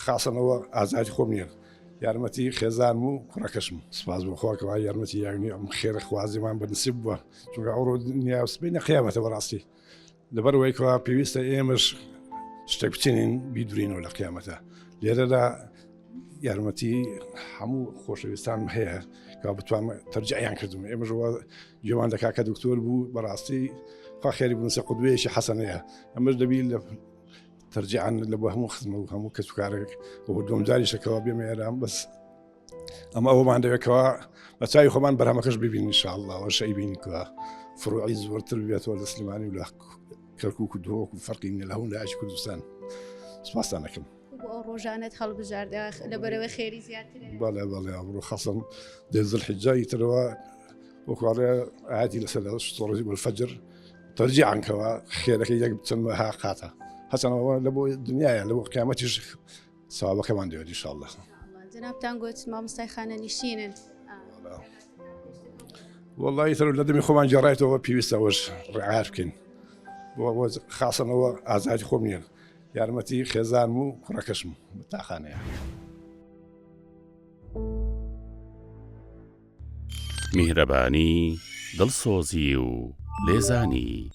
خاصەنەوە ئازادی خۆم نییە یارمەتی خێزانم و کوڕەکەشم سپاس بۆ خواکەوە یارمەتی یاگنی ئەم خێرە خوازیمان بەنسیب بووە چونکە ئەوڕۆ نیاسبینە قیامەتە بەڕاستی لەبەرەوەیکەوە پێویستە ئێمەش شتێک بچینین بیدورینەوە لە قیامەتە لێرەدا یارمەتی هەموو خۆشەویستان هەیە کە بتوان تەرجیعیان کردم ئێمەژەوە گوێمان دەکا کە دکتۆر بوو بەڕاستی خوا خێری بنووسە قودوەیەکی حەسەنەیە ئەمەش دەبی لە تەرجیعان لە بۆ هەموو خزمە و هەموو کەس و کارێک بۆ دۆمداریشەکەەوە بێمە ئێران بەس ئەمە ئەومان دەوێتەوە بە چاوی خۆمان بەرهەمەکەش ببین ئینشاءالله ئەوە شەی بینکەوە فڕوعی زۆرتر بێتەوە لە سلێمانی و لە کەرکووک و دۆک و فەرقی نیە لە هەموو لایەکی کوردستان سپاسان دەکەم ڕۆژانت هەڵبژاردە لەبەرەوەی خێری زیاتر بەڵێ بەڵێ ئەمڕۆ خەسەم دێزڵحیجای ترەوە وەکوارێ ئاەتی لەسەر سۆڕی بەفەجر تەرجیعانکەوە خێرەکەی یەک چەندمەها قاتە حەسەنەوە لە بۆ دنیاە لە بۆ قیامەتیش ساوابەکەمان دەوێت ئینشاءالله جنابتان گوت مامۆستای خانەنشینن وەڵی تر لە دەمی خۆمان جێڕایەتەوە پێویستەوەش ڕعایر بکەین بۆ خاصەنەوە ئازادی خۆم نییە یارمەتی خێزانم و کوڕەکەشم بەتاخانەیە میهرەبانی دڵسۆزی و لێزانی